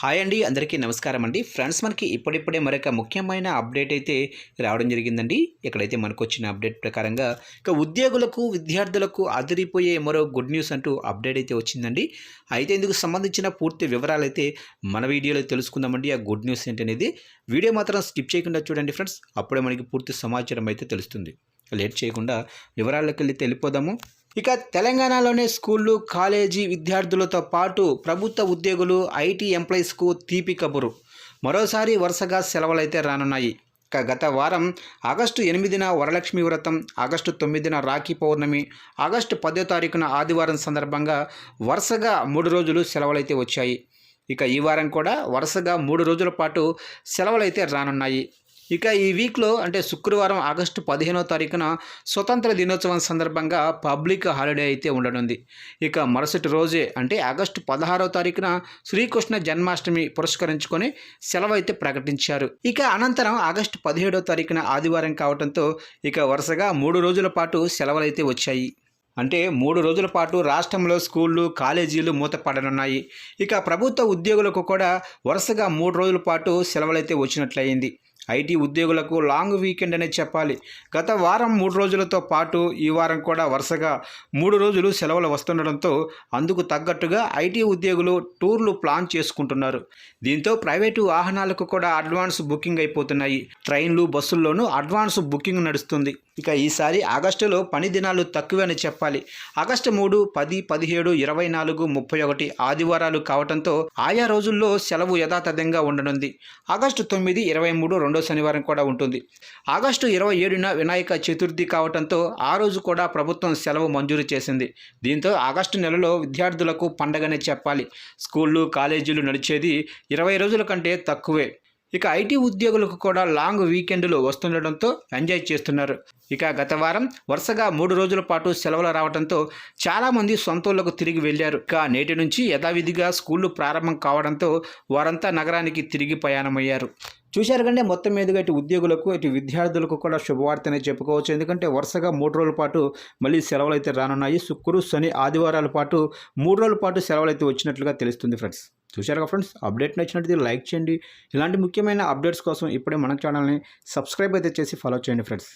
Hi అండి, అందరికీ నమస్కారం అండి. ఫ్రెండ్స్, మనకి ఇప్పుడిప్పుడే మరొక ముఖ్యమైన అప్డేట్ అయితే రావడం జరిగిందండి. ఇక్కడైతే మనకు వచ్చిన అప్డేట్ ప్రకారంగా ఇక ఉద్యోగులకు, విద్యార్థులకు అదిరిపోయే మరో గుడ్ న్యూస్ అంటూ అప్డేట్ అయితే వచ్చిందండి. అయితే ఇందుకు సంబంధించిన పూర్తి వివరాలు అయితే మన వీడియోలో తెలుసుకుందామండి. ఆ గుడ్ న్యూస్ ఏంటనేది వీడియో మాత్రం స్కిప్ చేయకుండా చూడండి ఫ్రెండ్స్. అప్పుడే మనకి పూర్తి సమాచారం అయితే తెలుస్తుంది. లేట్ చేయకుండా వివరాల్లోకి వెళ్ళిపోదాము. ఇక తెలంగాణలోనే స్కూళ్ళు, కాలేజీ విద్యార్థులతో పాటు ప్రభుత్వ ఉద్యోగులు, ఐటీ ఎంప్లాయీస్కు తీపి కబురు. మరోసారి వరుసగా సెలవులైతే రానున్నాయి. ఇక గత వారం ఆగస్టు 8న వరలక్ష్మి వ్రతం, ఆగస్టు 9న రాఖీ పౌర్ణమి, ఆగస్టు 10వ తారీఖున ఆదివారం సందర్భంగా వరుసగా 3 రోజులు సెలవులైతే వచ్చాయి. ఇక ఈ వారం కూడా వరుసగా 3 రోజుల పాటు సెలవులైతే రానున్నాయి. ఇక ఈ వీక్లో అంటే శుక్రవారం ఆగస్టు 15వ తారీఖున స్వతంత్ర దినోత్సవం సందర్భంగా పబ్లిక్ హాలిడే అయితే ఉండనుంది. ఇక మరుసటి రోజే అంటే ఆగస్టు 16వ తారీఖున శ్రీకృష్ణ జన్మాష్టమి పురస్కరించుకొని సెలవు అయితే ప్రకటించారు. ఇక అనంతరం ఆగస్టు 17వ తారీఖున ఆదివారం కావడంతో ఇక వరుసగా 3 రోజుల పాటు సెలవులైతే వచ్చాయి. అంటే 3 రోజుల పాటు రాష్ట్రంలో స్కూళ్ళు, కాలేజీలు మూతపడనున్నాయి. ఇక ప్రభుత్వ ఉద్యోగులకు కూడా వరుసగా 3 రోజుల పాటు సెలవులైతే వచ్చినట్లయింది. ఐటీ ఉద్యోగులకు లాంగ్ వీకెండ్ అనే చెప్పాలి. గత వారం 3 రోజులతో పాటు ఈ వారం కూడా వరుసగా 3 రోజులు సెలవులు వస్తుండడంతో అందుకు తగ్గట్టుగా ఐటీ ఉద్యోగులు టూర్లు ప్లాన్ చేసుకుంటున్నారు. దీంతో ప్రైవేటు వాహనాలకు కూడా అడ్వాన్స్ బుకింగ్ అయిపోతున్నాయి. ట్రైన్లు, బస్సుల్లోనూ అడ్వాన్స్ బుకింగ్ నడుస్తుంది. ఇక ఈసారి ఆగస్టులో పని దినాలు తక్కువే అని చెప్పాలి. ఆగస్టు 3, 10, 17, 24, 31 ఆదివారాలు కావడంతో ఆయా రోజుల్లో సెలవు యథాతథంగా ఉండనుంది. ఆగస్టు 9, 23 రెండో శనివారం కూడా ఉంటుంది. ఆగస్టు 27న వినాయక చతుర్థి కావడంతో ఆ రోజు కూడా ప్రభుత్వం సెలవు మంజూరు చేసింది. దీంతో ఆగస్టు నెలలో విద్యార్థులకు పండగనే చెప్పాలి. స్కూళ్ళు, కాలేజీలు నడిచేది 20 రోజుల కంటే తక్కువే. ఇక ఐటీ ఉద్యోగులకు కూడా లాంగ్ వీకెండ్లు వస్తుండటంతో ఎంజాయ్ చేస్తున్నారు. ఇక గత వారం వరుసగా 3 రోజుల పాటు సెలవులు రావడంతో చాలామంది సొంతూళ్లకు తిరిగి వెళ్ళారు. ఇక నేటి నుంచి యథావిధిగా స్కూళ్ళు ప్రారంభం కావడంతో వారంతా నగరానికి తిరిగి ప్రయాణమయ్యారు. చూశారు కంటే మొత్తం మీదుగా ఇటు ఉద్యోగులకు, ఇటు విద్యార్థులకు కూడా శుభవార్తనే చెప్పుకోవచ్చు. ఎందుకంటే వరుసగా 3 రోజుల పాటు మళ్ళీ సెలవులు అయితే రానున్నాయి. శుక్ర, శని, ఆదివారాల పాటు 3 రోజుల పాటు సెలవులు అయితే వచ్చినట్లుగా తెలుస్తుంది ఫ్రెండ్స్. చూశారుగా ఫ్రెండ్స్, అప్డేట్ నచ్చినట్లయితే లైక్ చేయండి. ఇలాంటి ముఖ్యమైన అప్డేట్స్ కోసం ఇప్పుడే మన ఛానల్ని సబ్స్క్రైబ్ అయితే చేసి ఫాలో చేయండి ఫ్రెండ్స్.